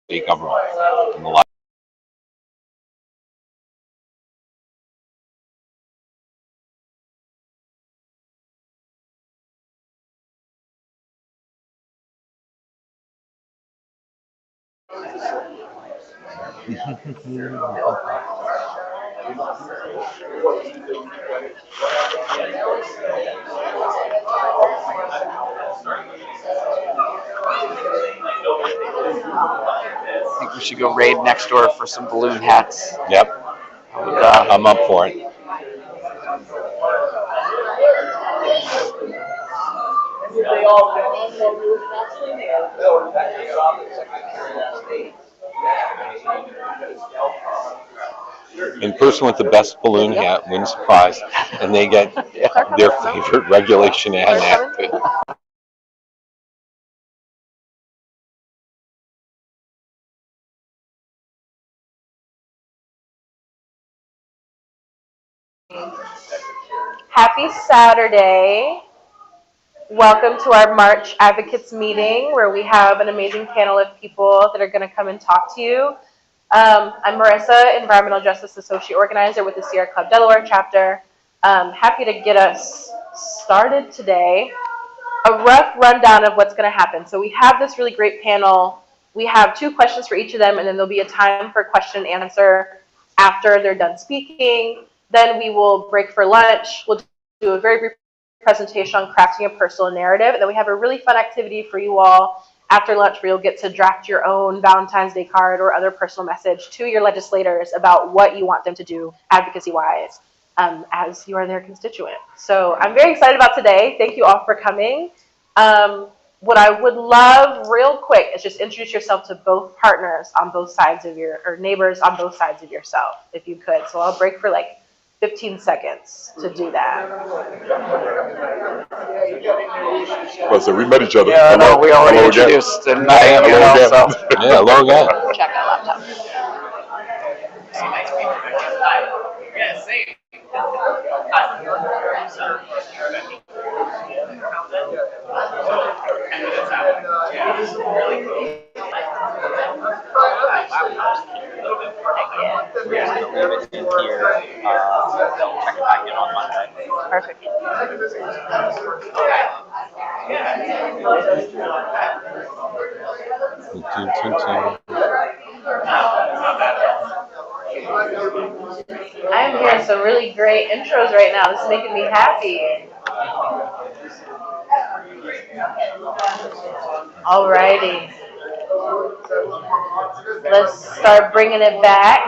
state government in the last. I think we should go raid next door for some balloon hats. Yep, I'm up for it. And person with the best balloon hat wins the prize, and they get their favorite regulation and act. Happy Saturday. Welcome to our March Advocates meeting where we have an amazing panel of people that are going to come and talk to you. I'm Marissa, Environmental Justice Associate Organizer with the Sierra Club Delaware chapter. Happy to get us started today. A rough rundown of what's going to happen. So we have this really great panel. We have 2 questions for each of them, and then there'll be a time for question and answer after they're done speaking. Then we will break for lunch. We'll do a very brief presentation on crafting a personal narrative. And then we have a really fun activity for you all after lunch where you'll get to draft your own Valentine's Day card or other personal message to your legislators about what you want them to do advocacy-wise as you are their constituent. So I'm very excited about today. Thank you all for coming. What I would love real quick is just introduce yourself to both partners on both sides of or neighbors on both sides of yourself, if you could. So I'll break for like 15 seconds to do that. Well, so we met each other. Yeah, hello, no, we already hello introduced, again. and I am here Hello again. also. Yeah, hello again. Check our laptop. Perfect. I am hearing some really great intros right now. This is making me happy. Alrighty. Let's start bringing it back.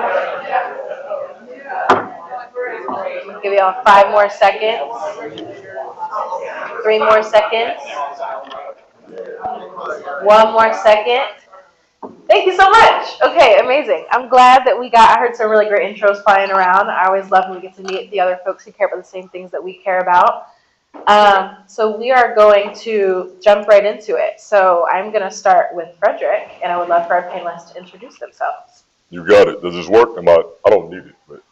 Give y'all 5 more seconds. 3 more seconds. 1 more second. Thank you so much. Okay, amazing. I'm glad that I heard some really great intros flying around. I always love when we get to meet the other folks who care about the same things that we care about. So we are going to jump right into it. So I'm going to start with Frederick, and I would love for our panelists to introduce themselves. You got it. Does this work? I don't need it. But.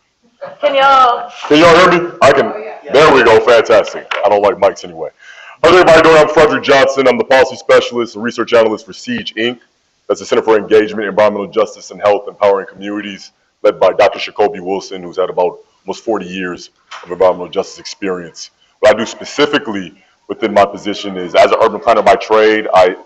Can y'all hear me? I can. There we go. Fantastic. I don't like mics anyway. How's everybody doing? I'm Frederick Johnson. I'm the policy specialist and research analyst for Siege Inc. That's the Center for Engagement, Environmental Justice, and Health Empowering Communities, led by Dr. Jacoby Wilson, who's had about almost 40 years of environmental justice experience. What I do specifically within my position is, as an urban planner by trade, I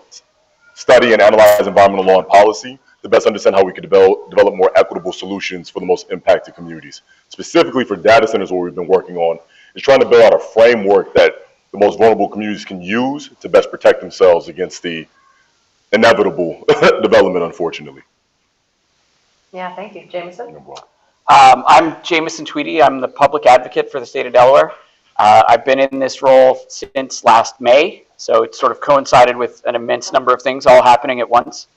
study and analyze environmental law and policy to best understand how we can develop more equitable solutions for the most impacted communities. Specifically for data centers, what we've been working on is trying to build out a framework that the most vulnerable communities can use to best protect themselves against the inevitable development, unfortunately. Yeah, thank you. Jameson? I'm Jameson Tweedy. I'm the public advocate for the state of Delaware. I've been in this role since last May, so it sort of coincided with an immense number of things all happening at once.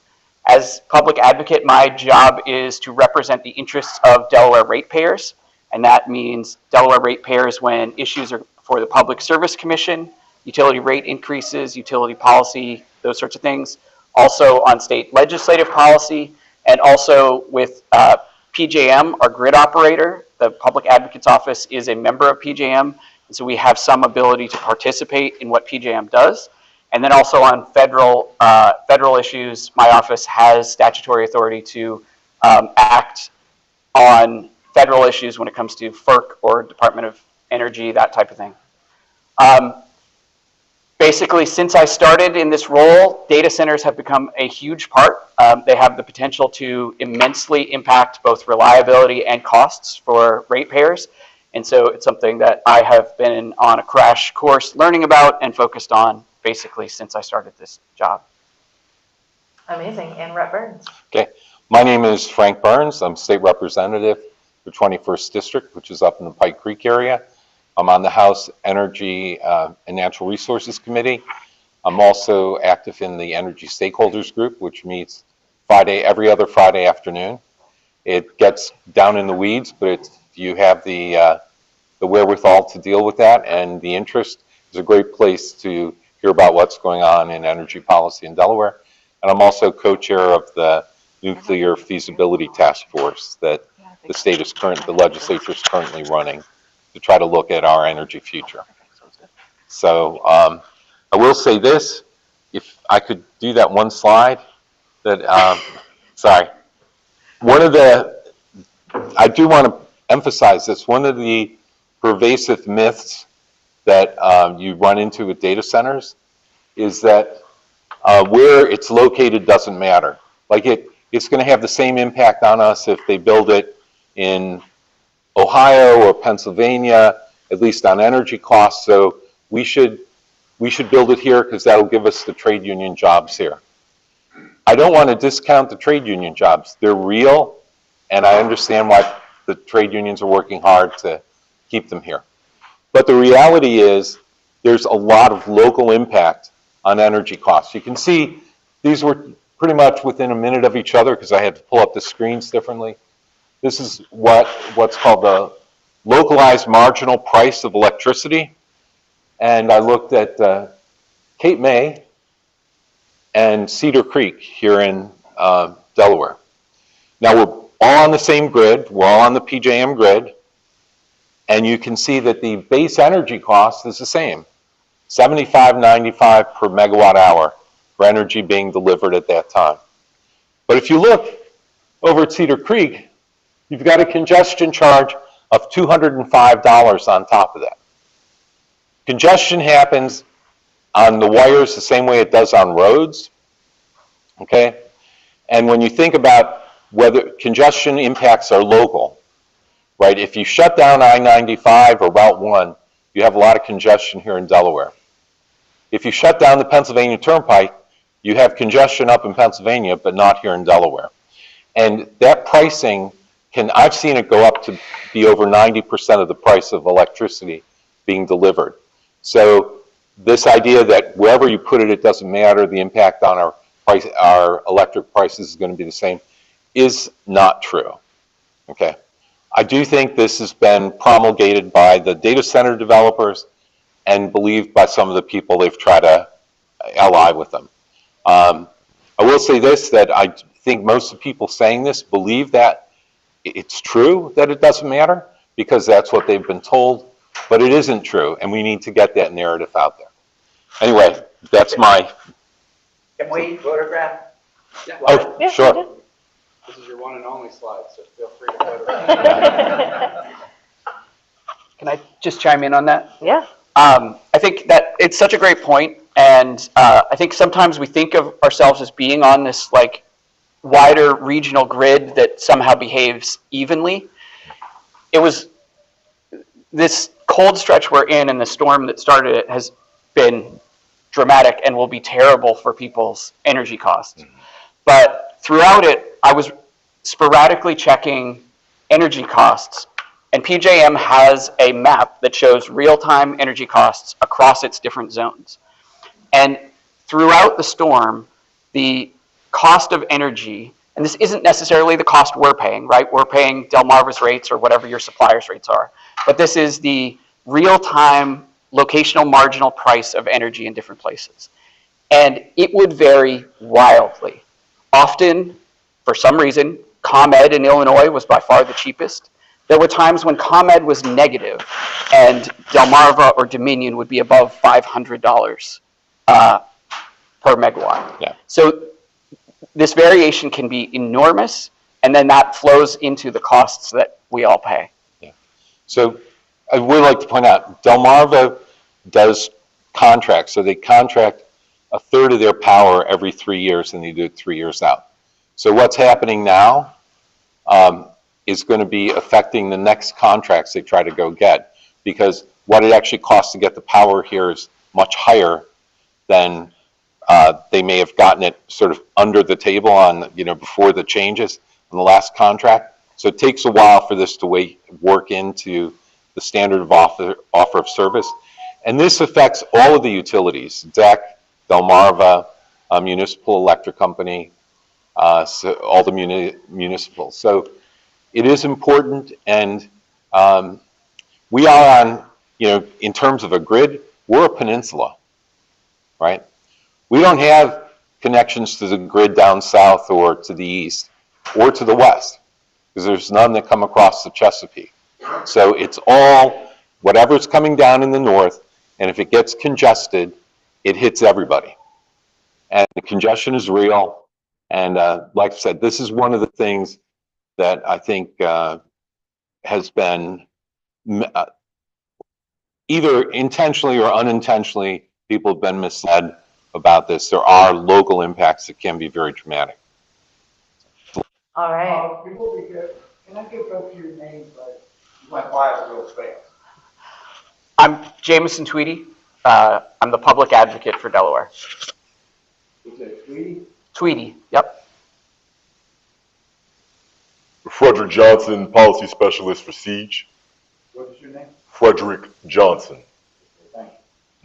As public advocate, my job is to represent the interests of Delaware ratepayers, and that means Delaware ratepayers when issues are for the Public Service Commission, utility rate increases, utility policy, those sorts of things. Also on state legislative policy, and also with PJM, our grid operator. The Public Advocate's Office is a member of PJM, and so we have some ability to participate in what PJM does. And then also on federal issues, my office has statutory authority to act on federal issues when it comes to FERC or Department of Energy, that type of thing. Basically, since I started in this role, data centers have become a huge part. They have the potential to immensely impact both reliability and costs for ratepayers. And so it's something that I have been on a crash course learning about and focused on basically since I started this job. Amazing. And Rep Burns. Okay, my name is Frank Burns. I'm state representative for 21st District, which is up in the Pike Creek area. I'm on the House Energy and Natural Resources Committee. I'm also active in the Energy Stakeholders Group, which meets every other Friday afternoon. It gets down in the weeds, but if you have the wherewithal to deal with that and the interest, is a great place to hear about what's going on in energy policy in Delaware. And I'm also co-chair of the Nuclear Feasibility Task Force that the legislature is currently running to try to look at our energy future. So I will say this, if I could do that one slide, that, sorry. I do want to emphasize this, one of the pervasive myths that you run into with data centers is that where it's located doesn't matter. Like it's going to have the same impact on us if they build it in Ohio or Pennsylvania, at least on energy costs. So we should build it here because that'll give us the trade union jobs here. I don't want to discount the trade union jobs. They're real, and I understand why the trade unions are working hard to keep them here. But the reality is there's a lot of local impact on energy costs. You can see these were pretty much within a minute of each other because I had to pull up the screens differently. This is what's called the localized marginal price of electricity. And I looked at Cape May and Cedar Creek here in Delaware. Now we're all on the same grid. We're all on the PJM grid. And you can see that the base energy cost is the same, $75.95 per megawatt hour for energy being delivered at that time. But if you look over at Cedar Creek, you've got a congestion charge of $205 on top of that. Congestion happens on the wires the same way it does on roads, okay? And when you think about whether congestion impacts are local, right? If you shut down I-95 or Route 1, you have a lot of congestion here in Delaware. If you shut down the Pennsylvania Turnpike, you have congestion up in Pennsylvania, but not here in Delaware. And that pricing I've seen it go up to be over 90% of the price of electricity being delivered. So this idea that wherever you put it, it doesn't matter, the impact on our electric prices is going to be the same, is not true, okay? I do think this has been promulgated by the data center developers and believed by some of the people they've tried to ally with them. I will say this, that I think most of the people saying this believe that it's true that it doesn't matter because that's what they've been told, but it isn't true, and we need to get that narrative out there. Anyway, that's my... Can we photograph? Oh, Yeah, sure. This is your one and only slide, so feel free to photograph. Can I just chime in on that? Yeah. I think that it's such a great point, and I think sometimes we think of ourselves as being on this like wider regional grid that somehow behaves evenly. It was this cold stretch we're in and the storm that started it has been dramatic and will be terrible for people's energy costs. But throughout it, I was sporadically checking energy costs, and PJM has a map that shows real-time energy costs across its different zones. And throughout the storm, the cost of energy, and this isn't necessarily the cost we're paying, right? We're paying Delmarva's rates or whatever your supplier's rates are, but this is the real-time locational marginal price of energy in different places. And it would vary wildly. Often, for some reason, ComEd in Illinois was by far the cheapest. There were times when ComEd was negative and Delmarva or Dominion would be above $500 per megawatt. Yeah. So this variation can be enormous, and then that flows into the costs that we all pay. So I would like to point out, Delmarva does contracts. So they contract a third of their power every 3 years, and they do it 3 years out. So what's happening now is going to be affecting the next contracts they try to go get, because what it actually costs to get the power here is much higher than they may have gotten it sort of under the table on, before the changes in the last contract. So it takes a while for this to work into the standard of offer of service. And this affects all of the utilities, DEC, Delmarva, Municipal Electric Company, so all the municipals. So it is important, and we are on, in terms of a grid, we're a peninsula, right? We don't have connections to the grid down south or to the east or to the west, because there's none that come across the Chesapeake. So it's all whatever's coming down in the north, and if it gets congested, it hits everybody. And the congestion is real. And like I said, this is one of the things that I think has been either intentionally or unintentionally, people have been misled about this. There are local impacts that can be very dramatic. All right. Before we go, can I give both your names, but you went by it real fast. I'm Jameson Tweedy. I'm the public advocate for Delaware. Is it Tweedy? Tweedy, yep. Frederick Johnson, Policy Specialist for Siege. What is your name? Frederick Johnson. Thank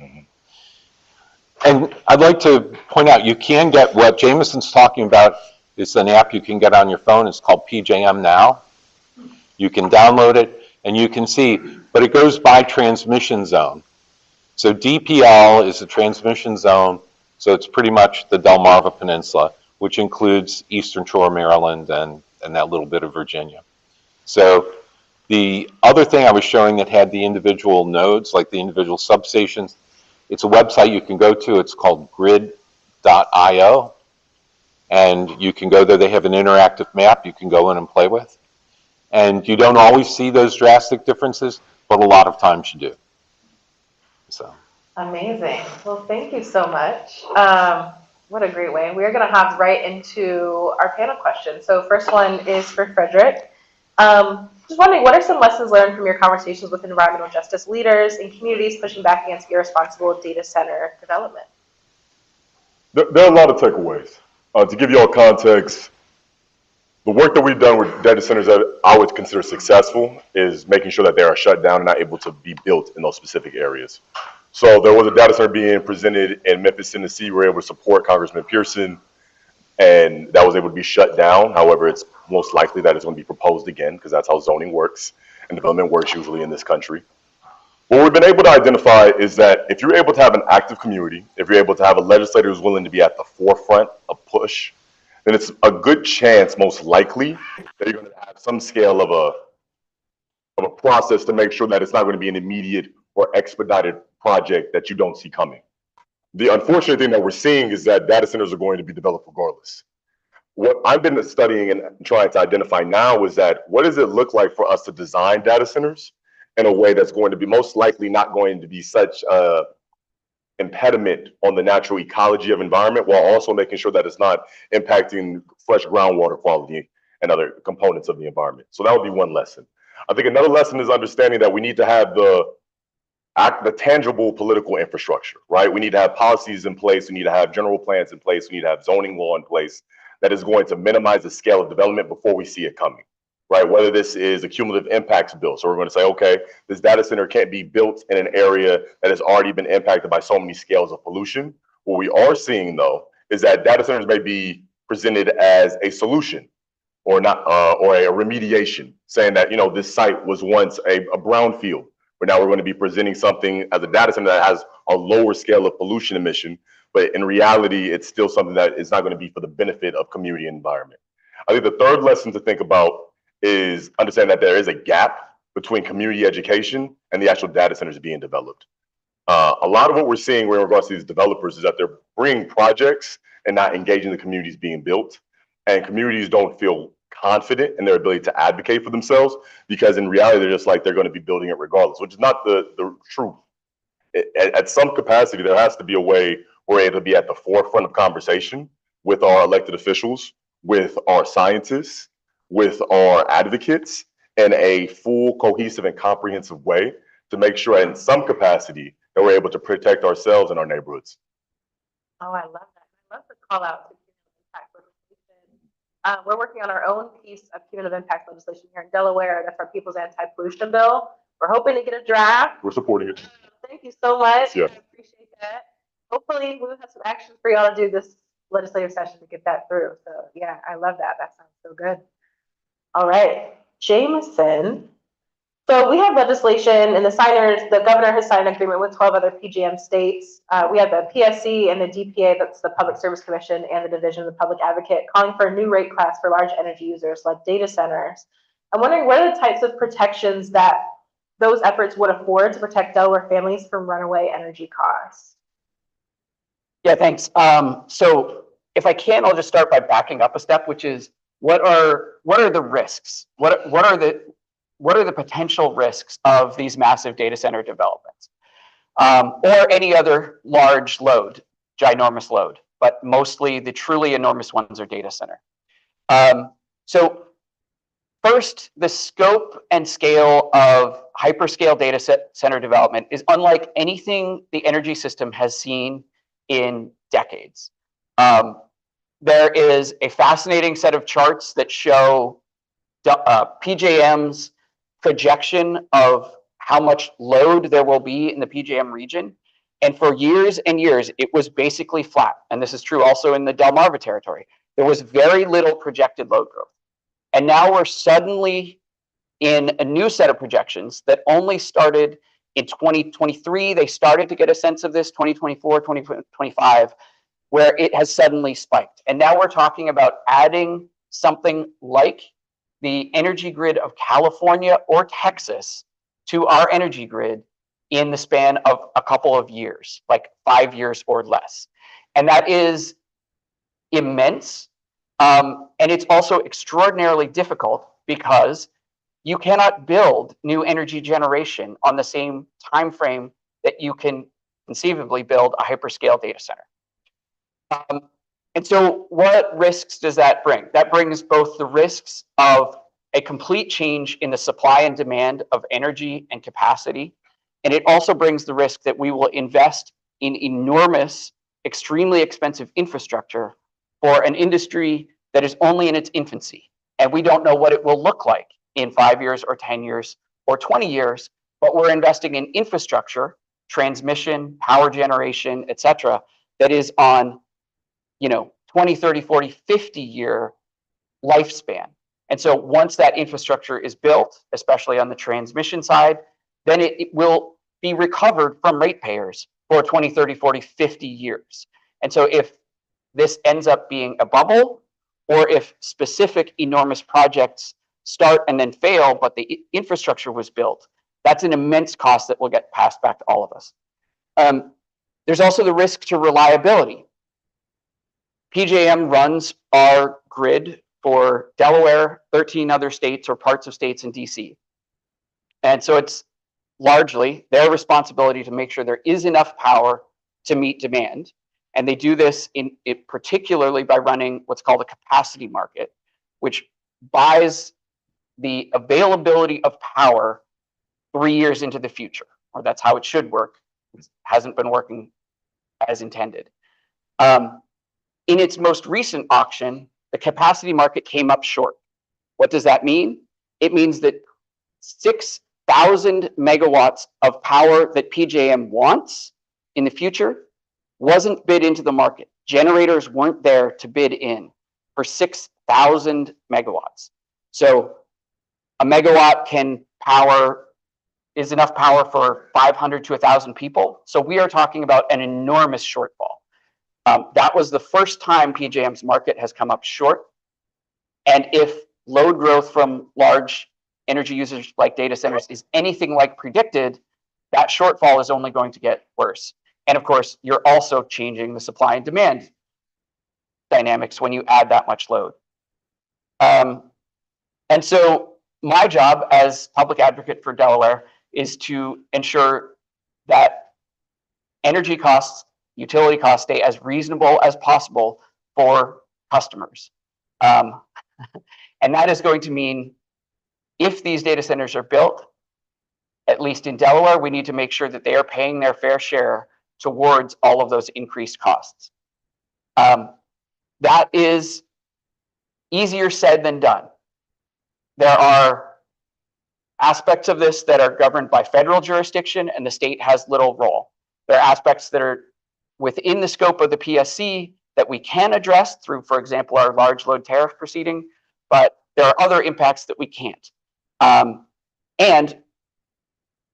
you. And I'd like to point out, you can get what Jameson's talking about. It's an app you can get on your phone. It's called PJM Now. You can download it and you can see, but it goes by transmission zone. So DPL is the transmission zone. So it's pretty much the Delmarva Peninsula, which includes Eastern Shore, Maryland, and that little bit of Virginia. So the other thing I was showing that had the individual nodes, like the individual substations, it's a website you can go to. It's called grid.io. And you can go there. They have an interactive map you can go in and play with. And you don't always see those drastic differences, but a lot of times you do. So. Amazing. Well, thank you so much. What a great way. We're going to hop right into our panel questions. So first one is for Frederick. Just wondering, what are some lessons learned from your conversations with environmental justice leaders and communities pushing back against irresponsible data center development? There are a lot of takeaways. To give you all context, the work that we've done with data centers that I would consider successful is making sure that they are shut down and not able to be built in those specific areas. So there was a data center being presented in Memphis, Tennessee. We were able to support Congressman Pearson, and that was able to be shut down. However, it's most likely that it's going to be proposed again, because that's how zoning works and development works usually in this country. What we've been able to identify is that if you're able to have an active community, if you're able to have a legislator who's willing to be at the forefront of push, then it's a good chance, most likely, that you're going to have some scale of a process to make sure that it's not going to be an immediate or expedited project that you don't see coming. The unfortunate thing that we're seeing is that data centers are going to be developed regardless. What I've been studying and trying to identify now is that what does it look like for us to design data centers in a way that's going to be most likely not going to be such a impediment on the natural ecology of environment, while also making sure that it's not impacting fresh groundwater quality and other components of the environment. So that would be one lesson. I think another lesson is understanding that we need to have the tangible political infrastructure, right? We need to have policies in place. We need to have general plans in place. We need to have zoning law in place that is going to minimize the scale of development before we see it coming, right? Whether this is a cumulative impacts bill. So we're going to say, okay, this data center can't be built in an area that has already been impacted by so many scales of pollution. What we are seeing, though, is that data centers may be presented as a solution or not, or a remediation, saying that, this site was once a brownfield, but now we're going to be presenting something as a data center that has a lower scale of pollution emission. But in reality, it's still something that is not going to be for the benefit of community and environment. I think the third lesson to think about is understand that there is a gap between community education and the actual data centers being developed. A lot of what we're seeing in regards to these developers is that they're bringing projects and not engaging the communities being built. And communities don't feel confident in their ability to advocate for themselves because in reality, they're just like, they're going to be building it regardless, which is not the truth. At some capacity, there has to be a way we're able to be at the forefront of conversation with our elected officials, with our scientists, with our advocates in a full, cohesive, and comprehensive way to make sure in some capacity that we're able to protect ourselves and our neighborhoods. Oh, I love that. I love the call out to cumulative impact legislation. We're working on our own piece of cumulative impact legislation here in Delaware. That's our People's Anti-Pollution Bill. We're hoping to get a draft. We're supporting it. Thank you so much. Yeah. I appreciate that. Hopefully we'll have some action for y'all to do this legislative session to get that through. So yeah, I love that. That sounds so good. All right, Jameson. So we have legislation and the governor has signed an agreement with 12 other PJM states. We have the PSC and the DPA, that's the Public Service Commission, and the Division of the Public Advocate, calling for a new rate class for large energy users like data centers. I'm wondering what are the types of protections that those efforts would afford to protect Delaware families from runaway energy costs? Yeah, thanks. So if I can, I'll just start by backing up a step, which is what are the risks? What are the potential risks of these massive data center developments, or any other large load, ginormous load, but mostly the truly enormous ones are data center. So first, the scope and scale of hyperscale data center development is unlike anything the energy system has seen in decades. There is a fascinating set of charts that show PJM's projection of how much load there will be in the PJM region. And for years and years, it was basically flat. And this is true also in the Delmarva territory. There was very little projected load growth. And now we're suddenly in a new set of projections that only started in 2023. They started to get a sense of this, 2024, 2025, where it has suddenly spiked. And now we're talking about adding something like the energy grid of California or Texas to our energy grid in the span of a couple of years, like 5 years or less. And that is immense. And it's also extraordinarily difficult because you cannot build new energy generation on the same time frame that you can conceivably build a hyperscale data center. And so what risks does that bring? That brings both the risks of a complete change in the supply and demand of energy and capacity, and it also brings the risk that we will invest in enormous, extremely expensive infrastructure for an industry that is only in its infancy. And we don't know what it will look like in 5 years or 10 years or 20 years, but we're investing in infrastructure, transmission, power generation, et cetera, that is on 20, 30, 40, 50-year lifespan. And so once that infrastructure is built, especially on the transmission side, then it will be recovered from ratepayers for 20, 30, 40, 50 years. And so if this ends up being a bubble, or if specific enormous projects start and then fail, but the infrastructure was built, that's an immense cost that will get passed back to all of us. There's also the risk to reliability. PJM runs our grid for Delaware, 13 other states or parts of states in DC. And so it's largely their responsibility to make sure there is enough power to meet demand. And they do this particularly by running what's called a capacity market, which buys the availability of power 3 years into the future, or that's how it should work. It hasn't been working as intended. In its most recent auction, the capacity market came up short. What does that mean? It means that 6,000 megawatts of power that PJM wants in the future wasn't bid into the market. Generators weren't there to bid in for 6,000 megawatts. So a megawatt is enough power for 500 to 1,000 people. So we are talking about an enormous shortfall. That was the first time PJM's market has come up short. And if load growth from large energy users like data centers is anything like predicted, that shortfall is only going to get worse. And of course, you're also changing the supply and demand dynamics when you add that much load. And so my job as public advocate for Delaware is to ensure that energy costs, utility costs stay as reasonable as possible for customers. And that is going to mean if these data centers are built, at least in Delaware, we need to make sure that they are paying their fair share towards all of those increased costs. That is easier said than done. There are aspects of this that are governed by federal jurisdiction, and the state has little role. There are aspects that are within the scope of the PSC that we can address through, for example, our large load tariff proceeding, but there are other impacts that we can't. And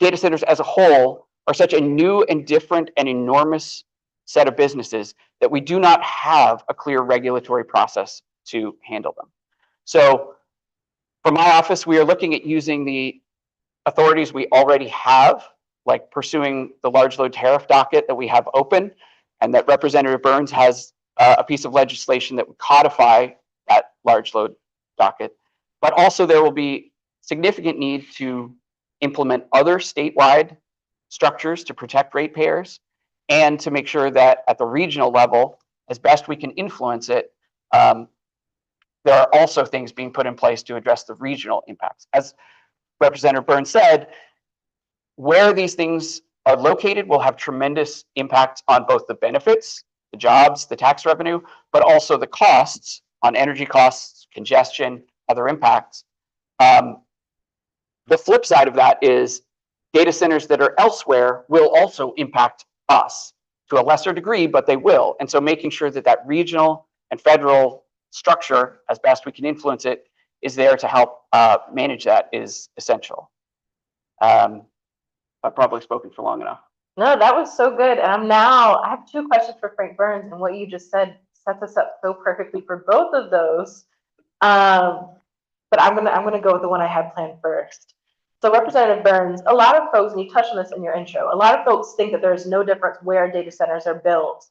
data centers as a whole are such a new and different and enormous set of businesses that we do not have a clear regulatory process to handle them. So for my office, we are looking at using the authorities we already have, like pursuing the large load tariff docket that we have open, and that Representative Burns has a piece of legislation that would codify that large load docket. But also there will be significant need to implement other statewide structures to protect ratepayers and to make sure that at the regional level, as best we can influence it, there are also things being put in place to address the regional impacts. As Representative Burns said, where these things are located will have tremendous impact on both the benefits, the jobs, the tax revenue, but also the costs on energy costs, congestion, other impacts. The flip side of that is data centers that are elsewhere will also impact us to a lesser degree, but they will. And so making sure that that regional and federal structure, as best we can influence it, is there to help manage that is essential. I've probably spoken for long enough. No, that was so good. And I have two questions for Frank Burns, and what you just said sets us up so perfectly for both of those. But I'm gonna go with the one I had planned first. So Representative Burns, a lot of folks, and you touched on this in your intro, a lot of folks think that there's no difference where data centers are built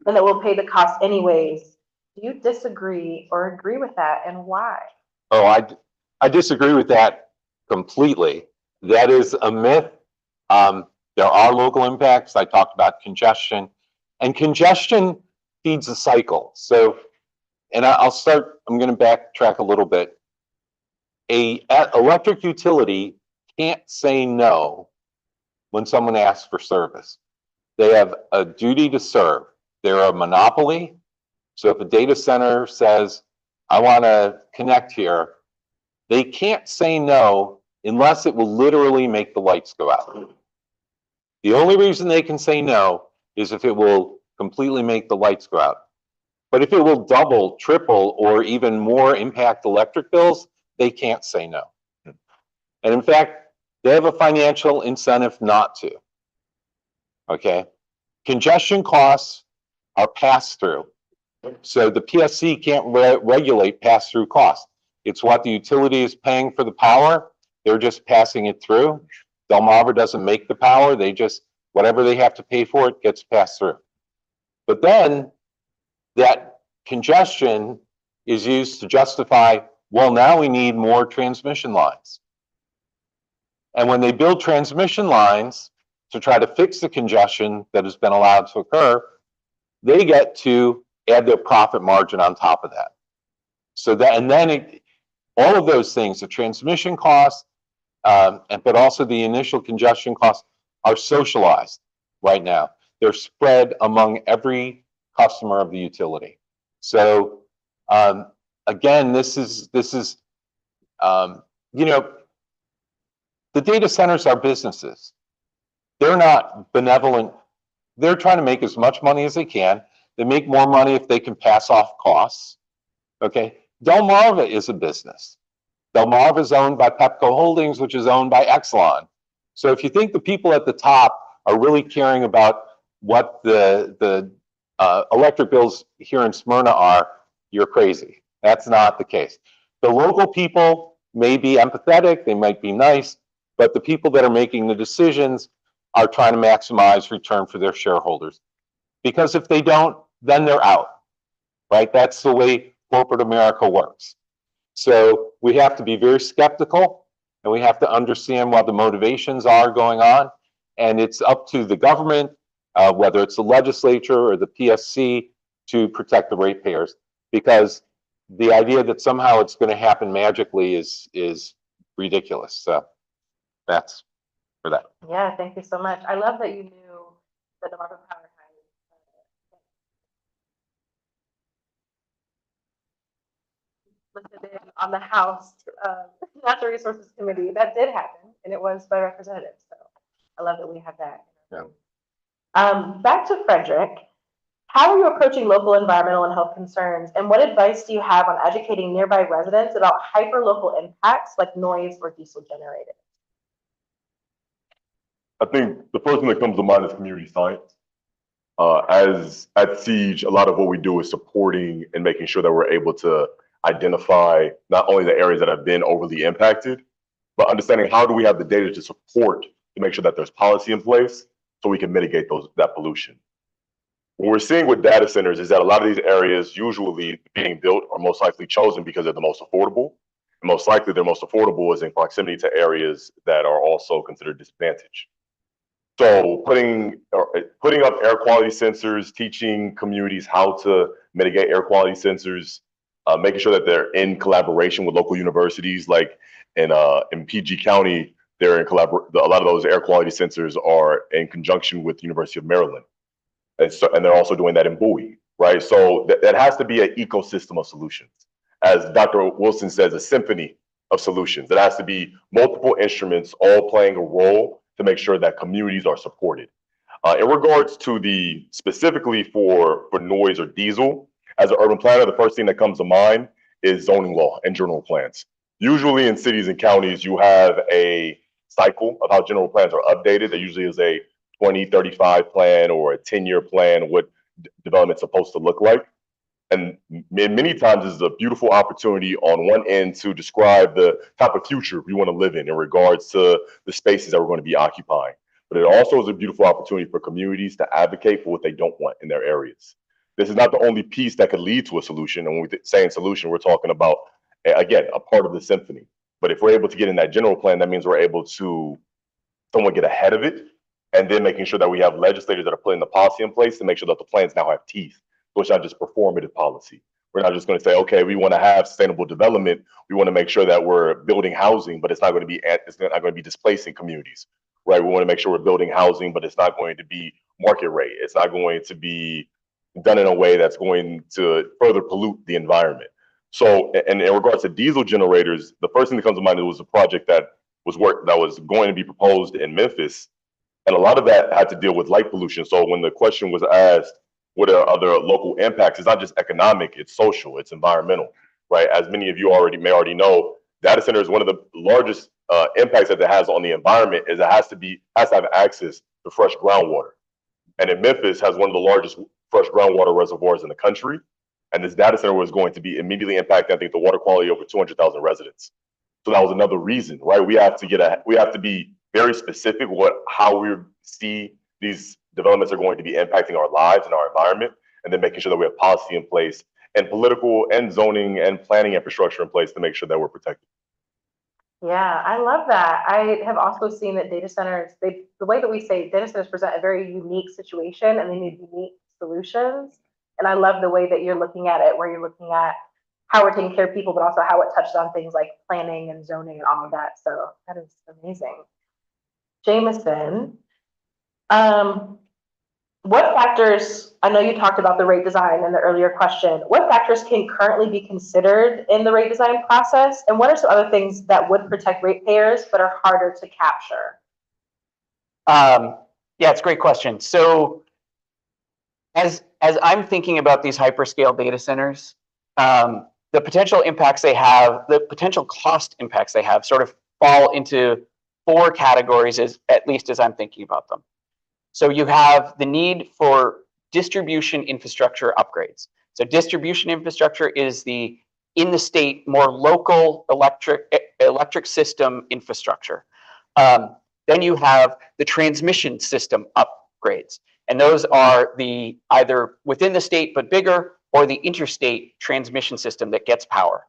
and that we'll pay the cost anyways. Do you disagree or agree with that, and why? Oh, I disagree with that completely. That is a myth. There are local impacts. I talked about congestion, and congestion feeds a cycle. So, and I'm going to backtrack a little bit. An electric utility can't say no when someone asks for service. They have a duty to serve. They're a monopoly. So if a data center says, I want to connect here, they can't say no unless it will literally make the lights go out. The only reason they can say no is if it will completely make the lights go out. But if it will double, triple, or even more impact electric bills, they can't say no. And in fact, they have a financial incentive not to. Okay? Congestion costs are passed through. So the PSC can't regulate pass-through costs. It's what the utility is paying for the power. They're just passing it through. Delmarva doesn't make the power. They just, whatever they have to pay for it gets passed through. But then that congestion is used to justify, well, now we need more transmission lines. And when they build transmission lines to try to fix the congestion that has been allowed to occur, they get to add their profit margin on top of that. So that, and then all of those things, the transmission costs, but also the initial congestion costs, are socialized right now. They're spread among every customer of the utility. So again, this is you know, the data centers are businesses. They're not benevolent. They're trying to make as much money as they can. They make more money if they can pass off costs. Okay, Delmarva is a business. Delmarva is owned by Pepco Holdings, which is owned by Exelon. So if you think the people at the top are really caring about what the electric bills here in Smyrna are, you're crazy. That's not the case. The local people may be empathetic, they might be nice, but the people that are making the decisions are trying to maximize return for their shareholders. Because if they don't, then they're out, right? That's the way corporate America works. So we have to be very skeptical, and we have to understand what the motivations are going on. And it's up to the government, whether it's the legislature or the PSC, to protect the ratepayers. Because the idea that somehow it's going to happen magically is ridiculous. So that's for that. Yeah, thank you so much. I love that you knew that the Department of Power had listed in on the House Natural Resources Committee. That did happen, and it was by representatives. So I love that we have that. Yeah. Back to Frederick. How are you approaching local environmental and health concerns, and what advice do you have on educating nearby residents about hyperlocal impacts like noise or diesel generators? I think the first thing that comes to mind is community science. As at Siege, a lot of what we do is supporting and making sure that we're able to identify not only the areas that have been overly impacted, but understanding how do we have the data to support to make sure that there's policy in place so we can mitigate that pollution. What we're seeing with data centers is that a lot of these areas usually being built are most likely chosen because they're the most affordable. And most likely their most affordable is in proximity to areas that are also considered disadvantaged. So putting up air quality sensors, teaching communities how to mitigate air quality sensors, making sure that they're in collaboration with local universities, like in PG County, they're in a lot of those air quality sensors are in conjunction with the University of Maryland. And they're also doing that in Bowie, right? So that has to be an ecosystem of solutions. As Dr. Wilson says, a symphony of solutions. It has to be multiple instruments all playing a role to make sure that communities are supported. In regards to specifically for noise or diesel, as an urban planner, the first thing that comes to mind is zoning law and general plans. Usually in cities and counties, you have a cycle of how general plans are updated. There usually is a 2035 plan or a 10-year plan, what development's supposed to look like. And many times this is a beautiful opportunity on one end to describe the type of future we want to live in regards to the spaces that we're going to be occupying. But it also is a beautiful opportunity for communities to advocate for what they don't want in their areas. This is not the only piece that could lead to a solution. And when we're saying solution, we're talking about, again, a part of the symphony. But if we're able to get in that general plan, that means we're able to somewhat get ahead of it, and then making sure that we have legislators that are putting the policy in place to make sure that the plans now have teeth. So it's not just performative policy. We're not just going to say, okay, we want to have sustainable development. We want to make sure that we're building housing, but it's not going to be displacing communities, right? We want to make sure we're building housing, but it's not going to be market rate. It's not going to be done in a way that's going to further pollute the environment. So, and in regards to diesel generators, the first thing that comes to mind was a project that was going to be proposed in Memphis. And a lot of that had to deal with light pollution. So when the question was asked, what are other local impacts? It's not just economic, it's social, it's environmental, right? As many of you may already know, data center is one of the largest impacts that it has on the environment is it has to have access to fresh groundwater. And in Memphis has one of the largest fresh groundwater reservoirs in the country. And this data center was going to be immediately impacting, I think, the water quality of over 200,000 residents. So that was another reason, right? We have to be very specific how we see these developments are going to be impacting our lives and our environment, and then making sure that we have policy in place and political and zoning and planning infrastructure in place to make sure that we're protected. Yeah, I love that. I have also seen that data centers, the way that we say data centers present a very unique situation and they need unique solutions. And I love the way that you're looking at it, where you're looking at how we're taking care of people, but also how it touched on things like planning and zoning and all of that. So that is amazing. Jameson, what factors, I know you talked about the rate design in the earlier question, what factors can currently be considered in the rate design process? And what are some other things that would protect ratepayers but are harder to capture? Yeah, it's a great question. So as I'm thinking about these hyperscale data centers, the potential impacts they have, the potential cost impacts they have sort of fall into 4 categories, at least as I'm thinking about them. So you have the need for distribution infrastructure upgrades. So distribution infrastructure is in the state, more local electric system infrastructure. Then you have the transmission system upgrades. And those are the either within the state but bigger, or the interstate transmission system that gets power.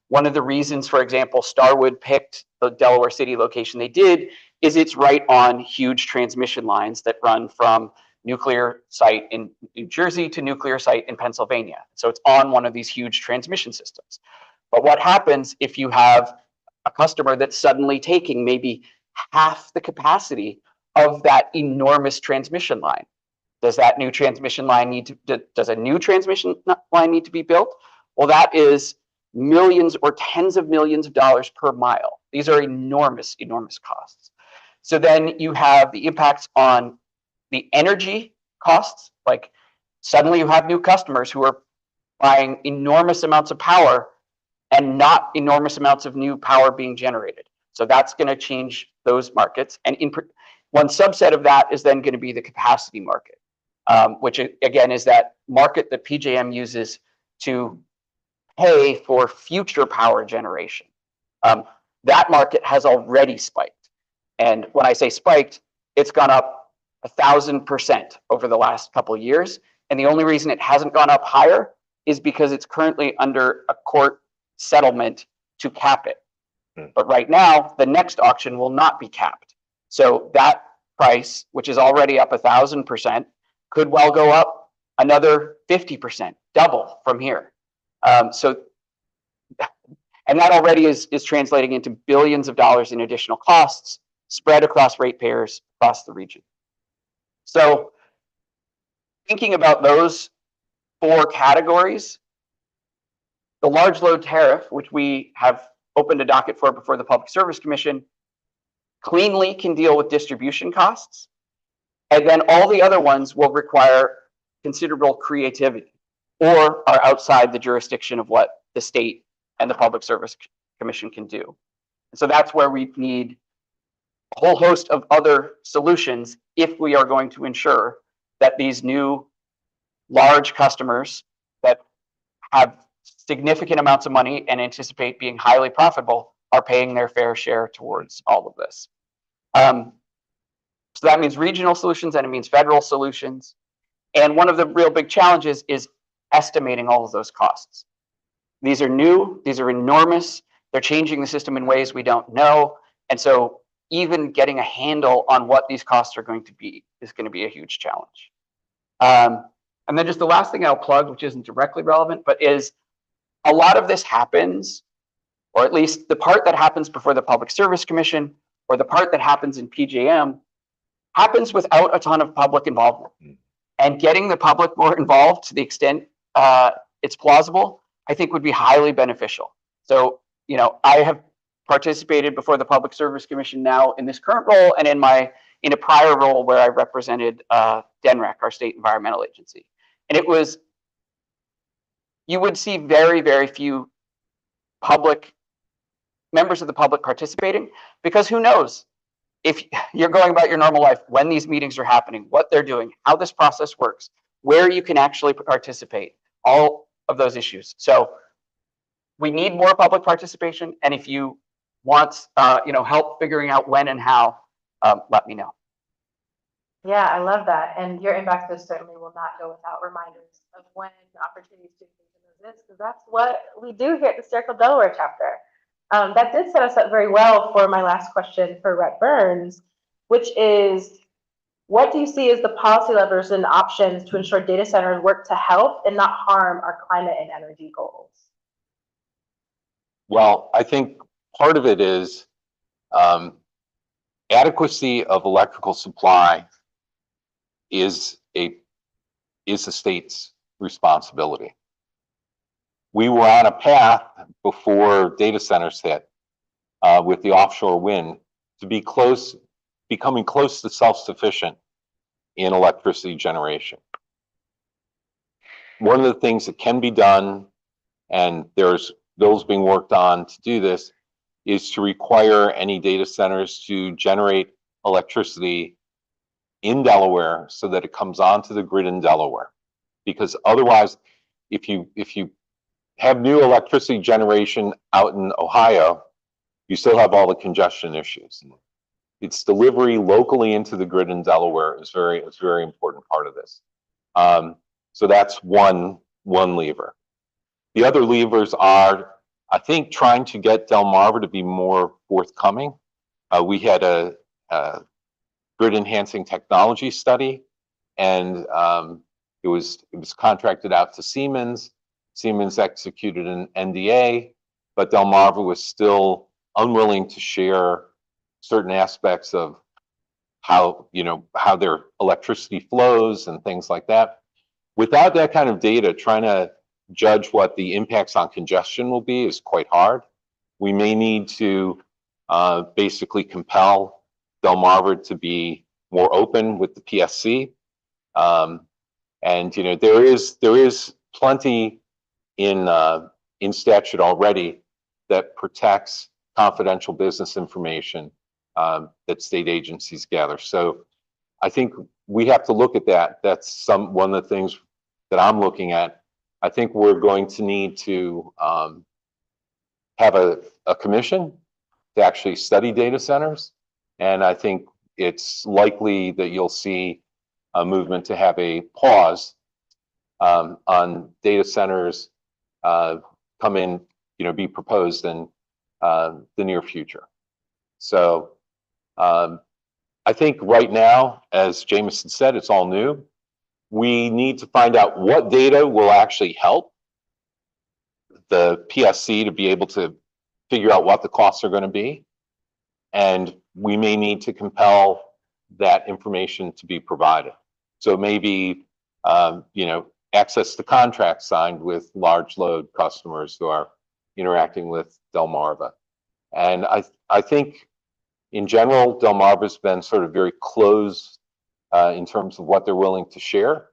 One of the reasons, for example, Starwood picked the Delaware City location they did is it's right on huge transmission lines that run from nuclear site in New Jersey to nuclear site in Pennsylvania. So it's on one of these huge transmission systems. But what happens if you have a customer that's suddenly taking maybe half the capacity of that enormous transmission line? Does that new transmission line need to, does a new transmission line need to be built? Well, that is millions or tens of millions of dollars per mile. These are enormous, enormous costs. So then you have the impacts on the energy costs, like suddenly you have new customers who are buying enormous amounts of power and not enormous amounts of new power being generated. So that's going to change those markets. And one subset of that is then going to be the capacity market, which again is that market that PJM uses to pay for future power generation. That market has already spiked. And when I say spiked, it's gone up 1,000% over the last couple of years. And the only reason it hasn't gone up higher is because it's currently under a court settlement to cap it. But right now, the next auction will not be capped. So that price, which is already up 1,000%, could well go up another 50%, double from here. And that already is translating into billions of dollars in additional costs spread across ratepayers across the region. So thinking about those four categories, the large load tariff, which we have opened a docket for before the Public Service Commission, cleanly can deal with distribution costs. And then all the other ones will require considerable creativity or are outside the jurisdiction of what the state and the Public Service Commission can do. And so that's where we need a whole host of other solutions if we are going to ensure that these new large customers that have significant amounts of money and anticipate being highly profitable are paying their fair share towards all of this. So that means regional solutions and it means federal solutions. And one of the real big challenges is estimating all of those costs. These are new, these are enormous, they're changing the system in ways we don't know. And so even getting a handle on what these costs are going to be is going to be a huge challenge. And then just the last thing I'll plug, which isn't directly relevant, but is a lot of this happens, or at least the part that happens before the Public Service Commission, or the part that happens in PJM, happens without a ton of public involvement. And getting the public more involved to the extent it's plausible, I think would be highly beneficial. So, you know, I have participated before the Public Service Commission now in this current role and in a prior role where I represented DENREC, our state environmental agency. And it was, you would see very, very few members of the public participating, because who knows if you're going about your normal life, when these meetings are happening, what they're doing, how this process works, where you can actually participate, all of those issues. So we need more public participation. And if you want help figuring out when and how, let me know. Yeah, I love that. And your impact list certainly will not go without reminders of when opportunities to engage in this, because that's what we do here at the Circle Delaware chapter. That did set us up very well for my last question for Rhett Burns, which is, what do you see as the policy levers and options to ensure data centers work to help and not harm our climate and energy goals? Well, I think part of it is adequacy of electrical supply is the state's responsibility. We were on a path before data centers hit with the offshore wind to becoming close to self-sufficient in electricity generation. One of the things that can be done, and there's bills being worked on to do this, is to require any data centers to generate electricity in Delaware so that it comes onto the grid in Delaware. Because otherwise, if you have new electricity generation out in Ohio, you still have all the congestion issues. its delivery locally into the grid in Delaware is a very important part of this. So that's one lever. The other levers are, I think, trying to get Delmarva to be more forthcoming. We had a grid enhancing technology study, and it was contracted out to Siemens. Siemens executed an NDA, but Delmarva was still unwilling to share certain aspects of how their electricity flows and things like that. Without that kind of data, trying to judge what the impacts on congestion will be is quite hard. We may need to basically compel Delmarva to be more open with the PSC. And there is plenty in statute already that protects confidential business information that state agencies gather. So I think we have to look at that. That's one of the things that I'm looking at. I think we're going to need to have a commission to actually study data centers. And I think it's likely that you'll see a movement to have a pause on data centers come in, be proposed in the near future. So I think right now, as Jameson said, it's all new. We need to find out what data will actually help the PSC to be able to figure out what the costs are going to be. And we may need to compel that information to be provided. So maybe, access to contracts signed with large load customers who are interacting with Delmarva. And I think in general, Delmarva's been sort of very closed in terms of what they're willing to share.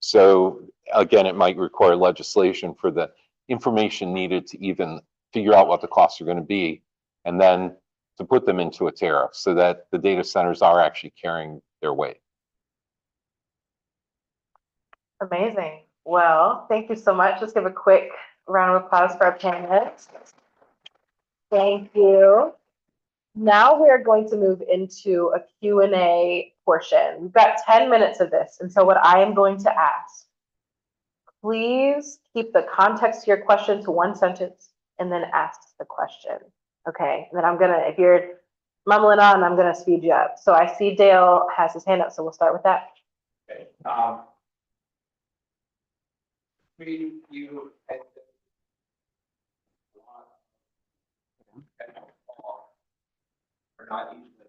So again, it might require legislation for the information needed to even figure out what the costs are going to be, and then to put them into a tariff so that the data centers are actually carrying their weight. Amazing. Well, thank you so much. Let's give a quick round of applause for our panelists. Thank you. Now we are going to move into a Q&A portion. We've got 10 minutes of this. And so what I am going to ask, please keep the context to your question to one sentence and then ask the question. Okay. And then if you're mumbling on, I'm going to speed you up. So I see Dale has his hand up, so we'll start with that. Okay. You had are not usually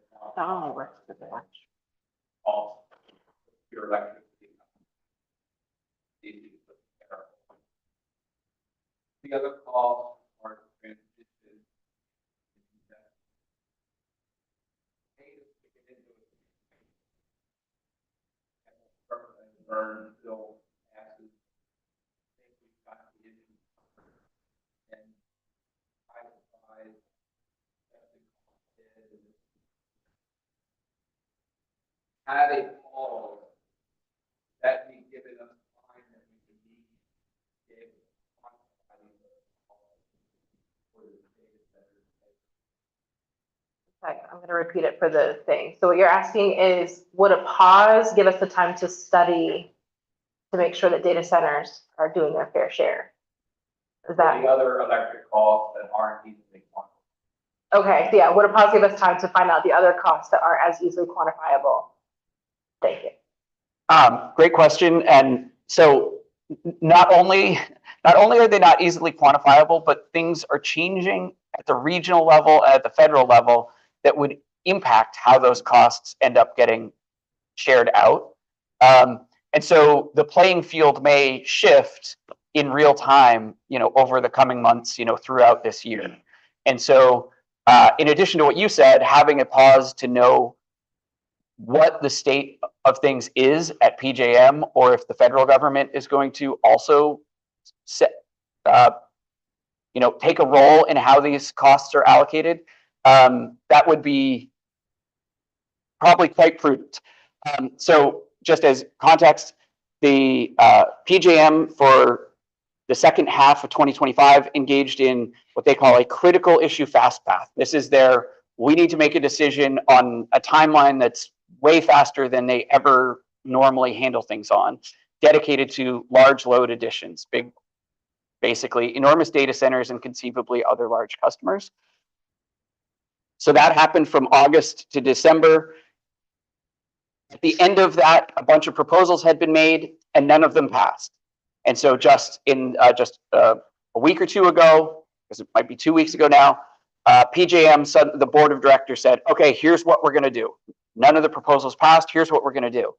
all your electricity. The other costs are transition. Burn, fill, acid. And had a pause that we given us time that we could be able to quantify for the data center. Okay, I'm going to repeat it for the thing. So what you're asking is, would a pause give us the time to study to make sure that data centers are doing their fair share? Is that the other electric costs that aren't easily quantified? okay? So yeah, would a pause give us time to find out the other costs that aren't as easily quantifiable? Thank you. Great question. And so not only are they not easily quantifiable, but things are changing at the regional level, at the federal level, that would impact how those costs end up getting shared out. And so the playing field may shift in real time, over the coming months, throughout this year. And so in addition to what you said, having a pause to know what the state of things is at PJM, or if the federal government is going to also set, take a role in how these costs are allocated, that would be probably quite prudent. So just as context, the PJM for the second half of 2025 engaged in what they call a critical issue fast path. This is their we need to make a decision on a timeline that's way faster than they ever normally handle things on, dedicated to large load additions, basically enormous data centers and conceivably other large customers. So that happened from August to December. At the end of that, a bunch of proposals had been made and none of them passed. And so just a week or two ago, because it might be 2 weeks ago now, PJM, the board of directors said, okay, here's what we're gonna do. None of the proposals passed, here's what we're gonna do.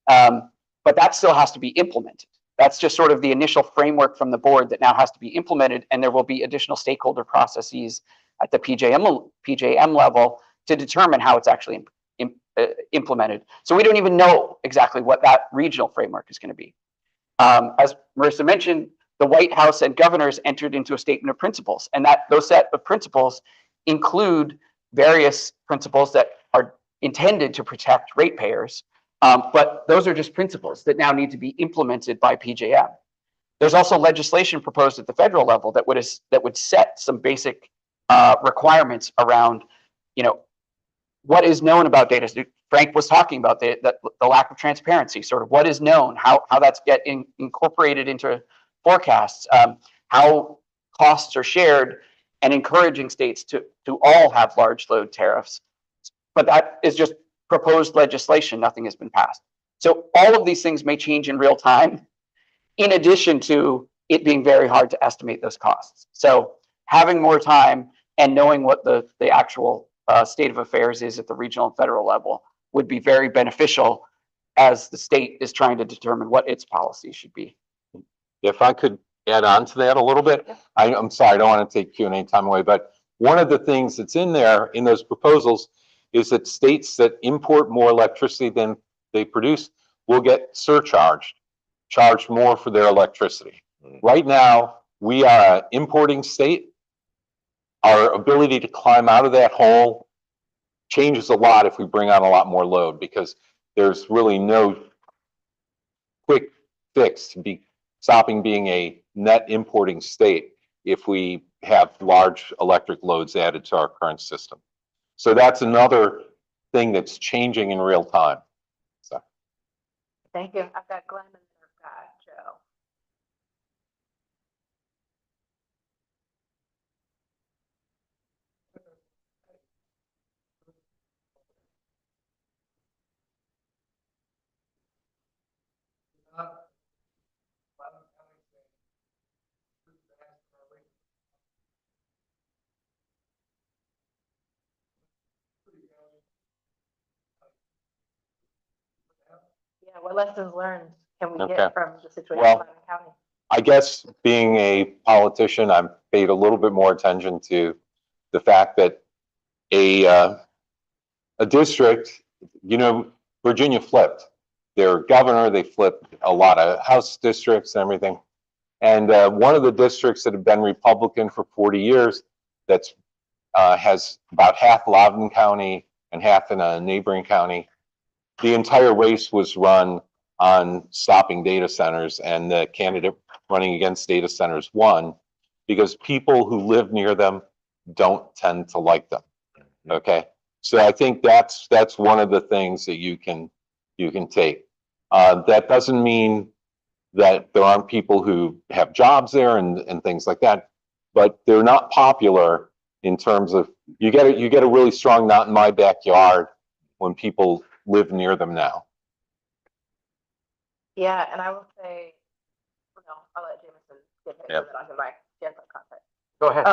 But that still has to be implemented. That's just sort of the initial framework from the board that now has to be implemented, and there will be additional stakeholder processes at the PJM level to determine how it's actually implemented. So we don't even know exactly what that regional framework is going to be. As Marissa mentioned, the White House and governors entered into a statement of principles, and those set of principles include various principles that are intended to protect ratepayers, but those are just principles that now need to be implemented by PJM. There's also legislation proposed at the federal level that would set some basic requirements around, what is known about data. Frank was talking about the lack of transparency, sort of what is known, how that's incorporated into forecasts, how costs are shared, and encouraging states to all have large load tariffs. But that is just proposed legislation, nothing has been passed. So all of these things may change in real time, in addition to it being very hard to estimate those costs. So having more time and knowing what the actual state of affairs is at the regional and federal level would be very beneficial as the state is trying to determine what its policy should be. If I could add on to that a little bit, Yeah. I'm sorry, I don't want to take Q&A time away, but one of the things that's in there, in those proposals, is that states that import more electricity than they produce will get charged more for their electricity. Right now, we are an importing state. Our ability to climb out of that hole changes a lot if we bring on a lot more load, because there's really no quick fix to stopping being a net importing state if we have large electric loads added to our current system. So that's another thing that's changing in real time. So. Thank you. I've got Glenn and then I've got Joe. Yeah, what lessons learned can we get from the situation in Loudoun County? I guess being a politician, I've paid a little bit more attention to the fact that a district, Virginia flipped their governor, they flipped a lot of House districts and everything. And one of the districts that have been Republican for 40 years, that's has about half Loudoun County and half in a neighboring county. The entire race was run on stopping data centers, and the candidate running against data centers won because people who live near them don't tend to like them. Okay, so I think that's one of the things that you can take. That doesn't mean that there aren't people who have jobs there and things like that, but they're not popular in terms of you get a really strong not in my backyard when people live near them now. Yeah, and I will say, I'll let Jameson get it, and then I'll give my Sierra Club contact. Go ahead.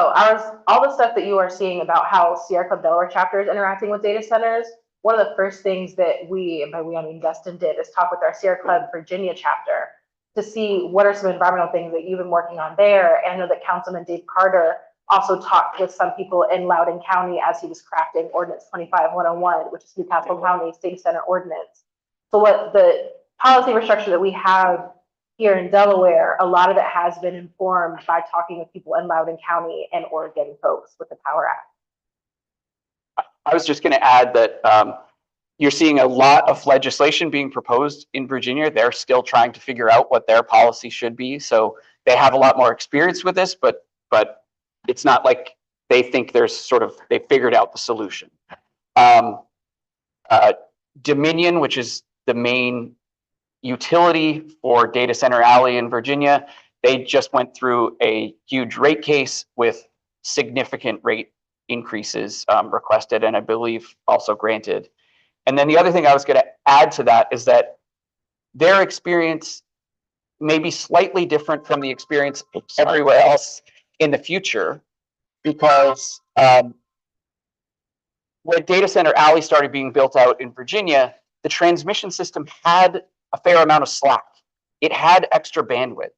All the stuff that you are seeing about how Sierra Club Delaware chapter is interacting with data centers. One of the first things that we, and by we I mean Dustin, did is talk with our Sierra Club Virginia chapter to see what are some environmental things that you've been working on there. And I know that Councilman Dave Carter also talked with some people in Loudoun County as he was crafting Ordinance 25101, which is Newcastle County's data center ordinance. So what the policy restructure that we have here in Delaware, a lot of it has been informed by talking with people in Loudoun County and Oregon folks with the Power Act. I was just going to add that you're seeing a lot of legislation being proposed in Virginia. They're still trying to figure out what their policy should be. So they have a lot more experience with this, but it's not like they think they figured out the solution. Dominion, which is the main utility for Data Center Alley in Virginia, they just went through a huge rate case with significant rate increases requested and I believe also granted. And then the other thing I was going to add to that is that their experience may be slightly different from the experience everywhere else in the future, because when Data Center Alley started being built out in Virginia, the transmission system had a fair amount of slack. It had extra bandwidth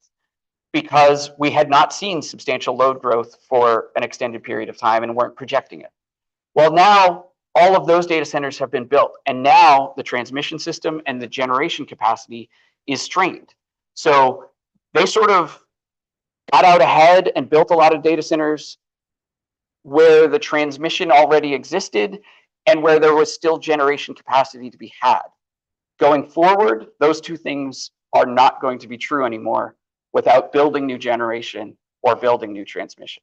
because we had not seen substantial load growth for an extended period of time and weren't projecting it. Well, now all of those data centers have been built, and now the transmission system and the generation capacity is strained. So they sort of got out ahead and built a lot of data centers where the transmission already existed and where there was still generation capacity to be had. Going forward, those two things are not going to be true anymore without building new generation or building new transmission.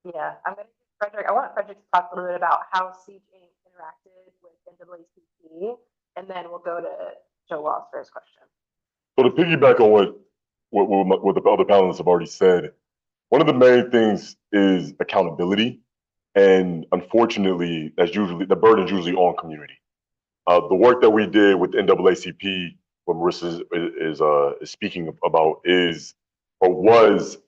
Yeah, I'm going to Frederick. I want Frederick to talk a little bit about how Siege Inc. interacted with NAACP, and then we'll go to Joe Wall's first question. So to piggyback on what the other panelists have already said, one of the main things is accountability, and unfortunately, that's usually the burden is usually on community. The work that we did with NAACP, what Marissa is speaking about, is or was.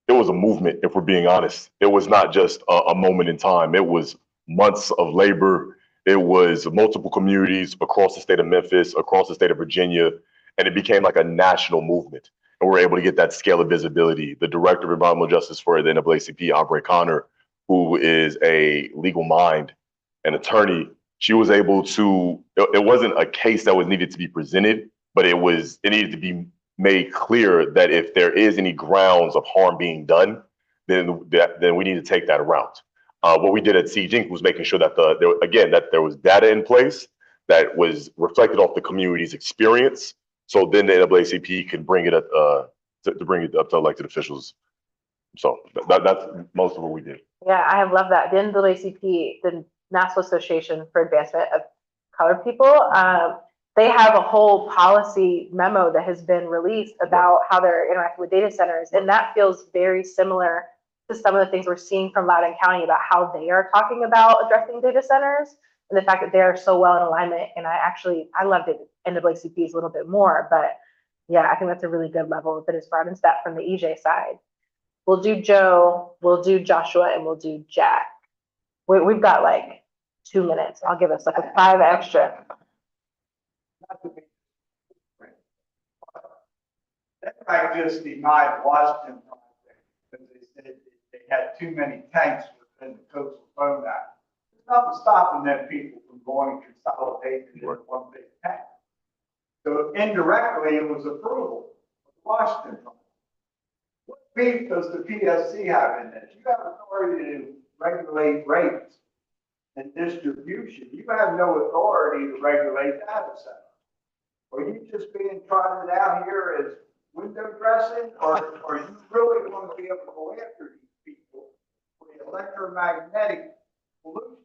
It was a movement, if we're being honest. It was not just a moment in time. It was months of labor. It was multiple communities across the state of Memphis, across the state of Virginia, and it became like a national movement. And we were able to get that scale of visibility. The director of environmental justice for the NAACP, Aubrey Connor, who is a legal mind, an attorney, she was able to, it wasn't a case that was needed to be presented, but it needed to be made clear that if there is any grounds of harm being done, then we need to take that route. What we did at Siege Inc. was making sure that there was data in place that was reflected off the community's experience. So then the NAACP can bring it up to bring it up to elected officials. So that's most of what we did. Yeah, I love that. The NAACP, the National Association for Advancement of Colored People, they have a whole policy memo that has been released about how they're interacting with data centers. And that feels very similar to some of the things we're seeing from Loudoun County about how they are talking about addressing data centers and the fact that they're so well in alignment. And I love the NAACP's a little bit more, but yeah, I think that's a really good level that is brought into that from the EJ side. We'll do Joe, we'll do Joshua, and we'll do Jack. We've got like 2 minutes. I'll give us like a 5 extra. That might just denied Washington project because they said they had too many tanks within the Coastal Phone Act. There's nothing stopping them people from going consolidated into one big tank. So indirectly, it was approval of the Washington project. What beef does the PSC have in this? You have authority to regulate rates and distribution. You have no authority to regulate data centers. Are you just being trotted out here as window dressing, or are you really going to be able to go after these people for the electromagnetic pollution?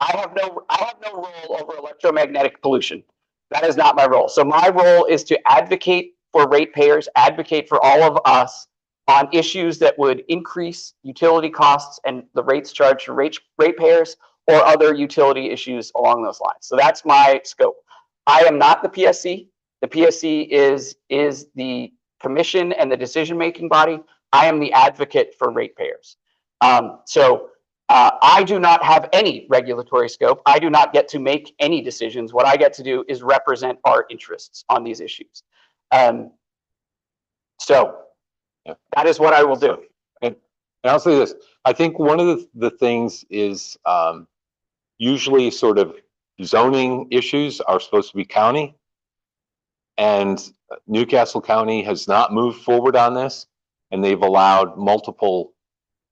I have no role over electromagnetic pollution. That is not my role. So my role is to advocate for ratepayers, advocate for all of us on issues that would increase utility costs and the rates charged to ratepayers or other utility issues along those lines. So that's my scope. I am not the PSC. The PSC is the commission and the decision-making body. I am the advocate for ratepayers. I do not have any regulatory scope. I do not get to make any decisions. What I get to do is represent our interests on these issues. So that is what I will do. And I'll say this, I think one of the things is usually sort of zoning issues are supposed to be county. And Newcastle County has not moved forward on this. and they've allowed multiple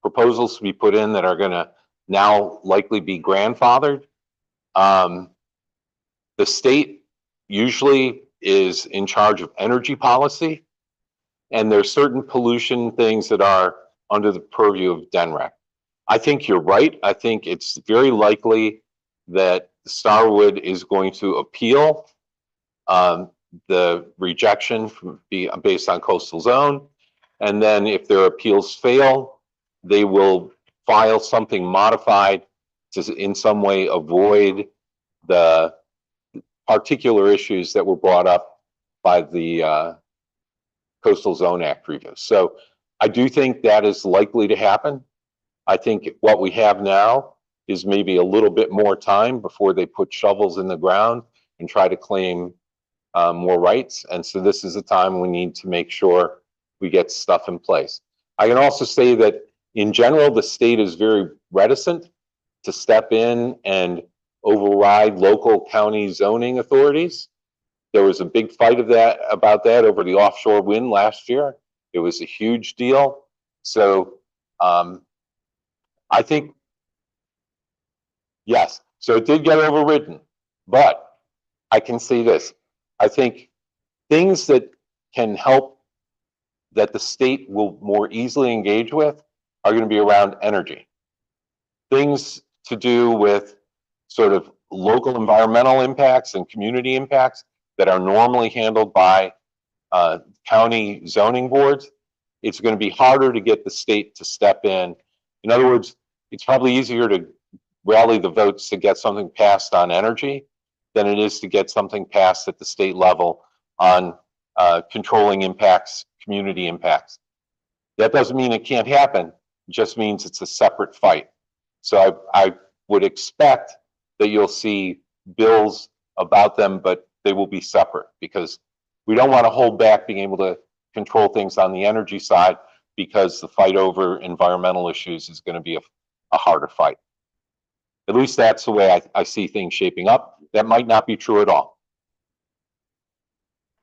proposals to be put in that are going to now likely be grandfathered. The state usually is in charge of energy policy, and there's certain pollution things that are under the purview of DNREC. I think you're right. I think it's very likely that Starwood is going to appeal the rejection based on coastal zone. And then if their appeals fail, they will file something modified to in some way avoid the particular issues that were brought up by the Coastal Zone Act review. So I do think that is likely to happen. I think what we have now is maybe a little bit more time before they put shovels in the ground and try to claim more rights. And so this is a time we need to make sure we get stuff in place. I can also say that in general, the state is very reticent to step in and override local county zoning authorities. There was a big fight about that over the offshore wind last year. It was a huge deal. So I think, yes, so it did get overridden, but I can say this. I think things that can help that the state will more easily engage with are going to be around energy. Things to do with sort of local environmental impacts and community impacts that are normally handled by county zoning boards. It's going to be harder to get the state to step in. In other words, it's probably easier to rally the votes to get something passed on energy than it is to get something passed at the state level on controlling impacts, community impacts. That doesn't mean it can't happen. It just means it's a separate fight. So I would expect that you'll see bills about them, but they will be separate because we don't want to hold back being able to control things on the energy side because the fight over environmental issues is going to be a harder fight. At least that's the way I see things shaping up. That might not be true at all.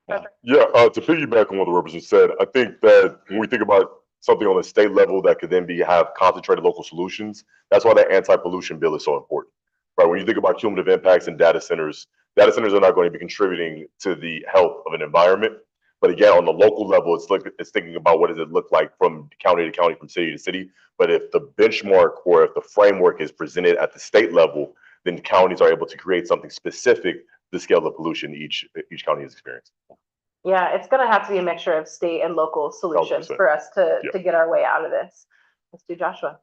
Yeah, to piggyback on what the representative said, I think that when we think about something on the state level that could then have concentrated local solutions, that's why that anti-pollution bill is so important, right? When you think about cumulative impacts in data centers are not going to be contributing to the health of an environment. But again, on the local level, it's thinking about what does it look like from county to county, from city to city. But if the benchmark or if the framework is presented at the state level, then counties are able to create something specific to the scale of pollution each county has experienced. Yeah, it's gonna have to be a mixture of state and local solutions 100%. for us to Yeah. get our way out of this. Let's do Joshua.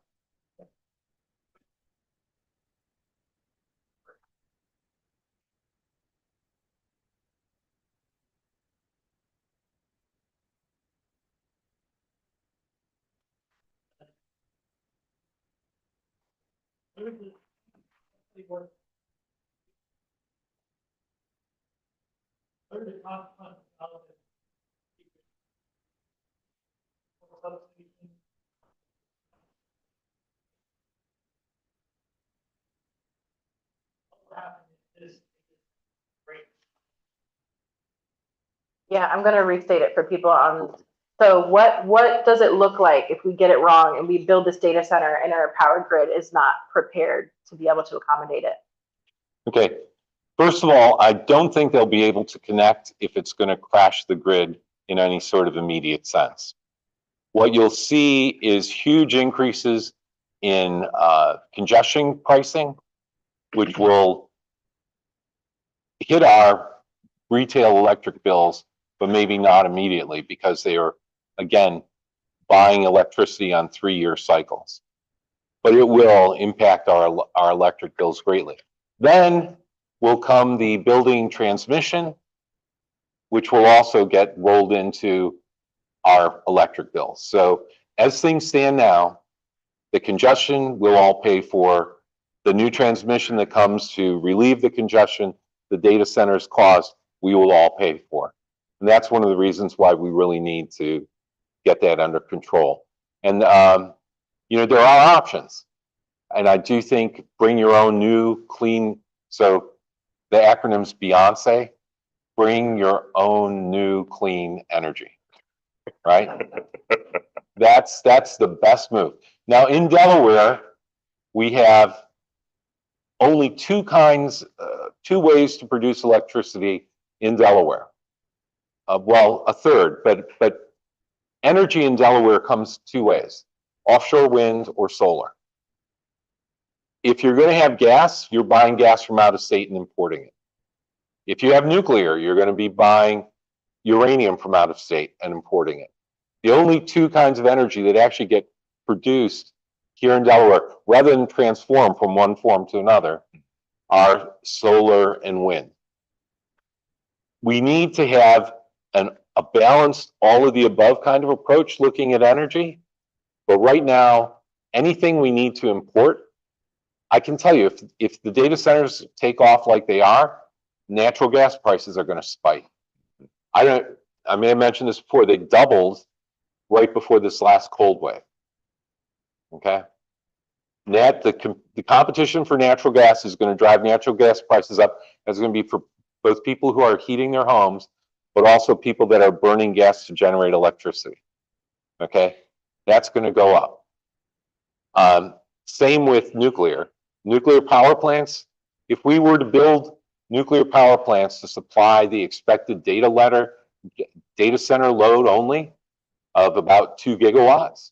Yeah, I'm gonna restate it for people on. So what does it look like if we get it wrong and we build this data center and our power grid is not prepared to be able to accommodate it? Okay. First of all, I don't think they'll be able to connect if it's going to crash the grid in any sort of immediate sense. What you'll see is huge increases in congestion pricing, which will hit our retail electric bills, but maybe not immediately because they are, again, buying electricity on 3-year cycles. But it will impact our electric bills greatly. Then will come the building transmission, which will also get rolled into our electric bills. So as things stand now, the congestion we'll all pay for, the new transmission that comes to relieve the congestion the data centers cause, we will all pay for. And that's one of the reasons why we really need to get that under control. And, you know, there are options. And I do think bring your own new clean, so the acronym's Beyonce, bring your own new clean energy, right? That's the best move. Now in Delaware, we have only two ways to produce electricity in Delaware. Well, a third, but energy in Delaware comes two ways: offshore wind or solar. If you're going to have gas, you're buying gas from out of state and importing it. If you have nuclear, you're going to be buying uranium from out of state and importing it. The only two kinds of energy that actually get produced here in Delaware, rather than transform from one form to another, are solar and wind. We need to have a balanced, all of the above kind of approach looking at energy. But right now, anything we need to import, I can tell you, if the data centers take off like they are, natural gas prices are going to spike. I may have mentioned this before, they doubled right before this last cold wave. Okay? The competition for natural gas is going to drive natural gas prices up. It's going to be for both people who are heating their homes, but also people that are burning gas to generate electricity. Okay? That's going to go up. Same with nuclear. Nuclear power plants, if we were to build nuclear power plants to supply the expected data center load only of about 2 gigawatts,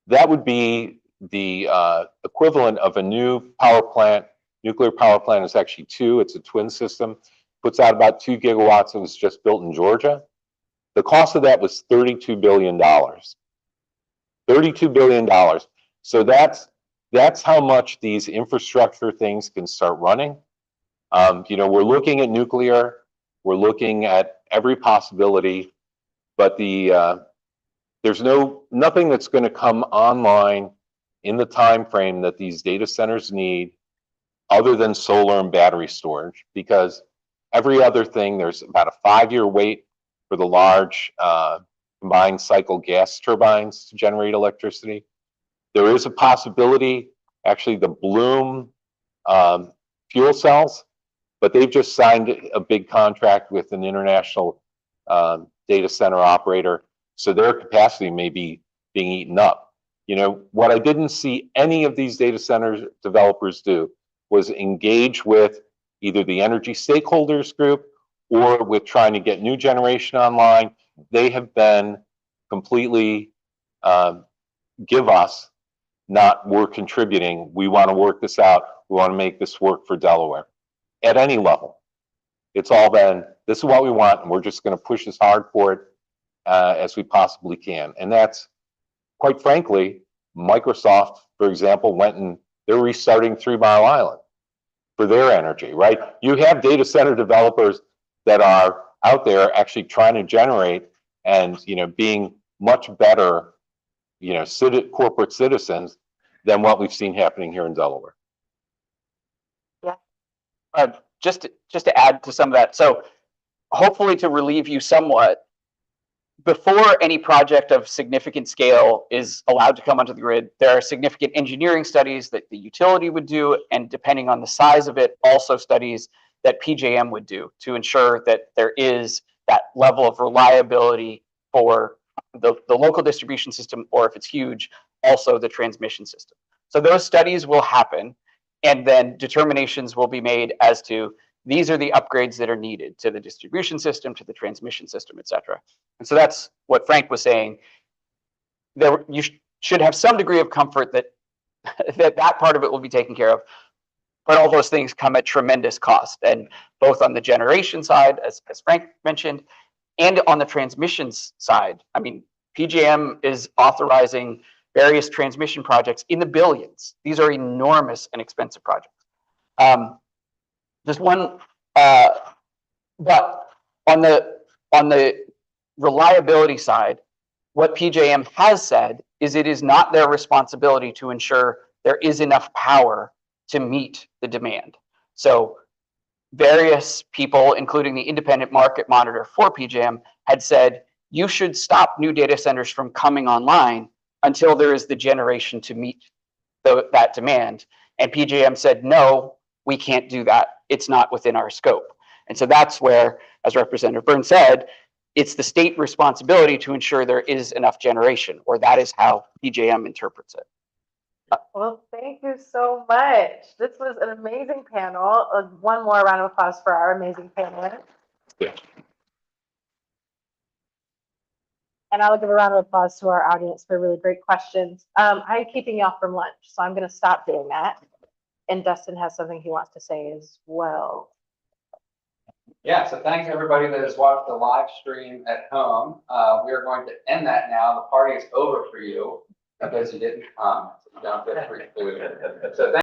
that would be the equivalent of a new power plant. Nuclear power plant is actually 2, it's a twin system, puts out about 2 gigawatts. It was just built in Georgia. The cost of that was $32 billion. $32 billion. So that's how much these infrastructure things can start running. We're looking at nuclear, we're looking at every possibility, but there's nothing that's going to come online in the time frame that these data centers need other than solar and battery storage, because every other thing, there's about a 5-year wait for the large combined cycle gas turbines to generate electricity. There is a possibility, actually, the Bloom fuel cells, but they've just signed a big contract with an international data center operator, so their capacity may be being eaten up. What I didn't see any of these data center developers do was engage with either the energy stakeholders group or with trying to get new generation online. They have been completely give us, not we're contributing, we want to work this out, we want to make this work for Delaware. At any level, it's all been, this is what we want, and we're just going to push as hard for it as we possibly can. And that's, quite frankly, Microsoft, for example, went and they're restarting 3 Mile Island for their energy, right? You have data center developers that are out there actually trying to generate and, being much better, corporate citizens than what we've seen happening here in Delaware. Just to add to some of that, so hopefully to relieve you somewhat, before any project of significant scale is allowed to come onto the grid, there are significant engineering studies that the utility would do, and depending on the size of it, also studies that PJM would do to ensure that there is that level of reliability for the local distribution system, or if it's huge, also the transmission system. So those studies will happen, and then determinations will be made as to these are the upgrades that are needed to the distribution system, to the transmission system, et cetera. And so that's what Frank was saying. You should have some degree of comfort that that part of it will be taken care of. But all those things come at tremendous cost, and both on the generation side, as Frank mentioned, and on the transmissions side. I mean, PJM is authorizing various transmission projects in the billions. These are enormous and expensive projects. Just one, but on the reliability side, what PJM has said is it is not their responsibility to ensure there is enough power to meet the demand. So various people, including the independent market monitor for PJM, had said, you should stop new data centers from coming online until there is the generation to meet that demand. And PJM said, no, we can't do that. It's not within our scope. And so that's where, as Representative Byrne said, it's the state responsibility to ensure there is enough generation, or that is how PJM interprets it. Well, thank you so much. This was an amazing panel. One more round of applause for our amazing panelists. Yeah. And I'll give a round of applause to our audience for really great questions. I'm keeping y'all from lunch, so I'm going to stop doing that. And Dustin has something he wants to say as well. Yeah, so thanks everybody that has watched the live stream at home. We are going to end that now. The party is over for you because you didn't come. So you don't get free food. So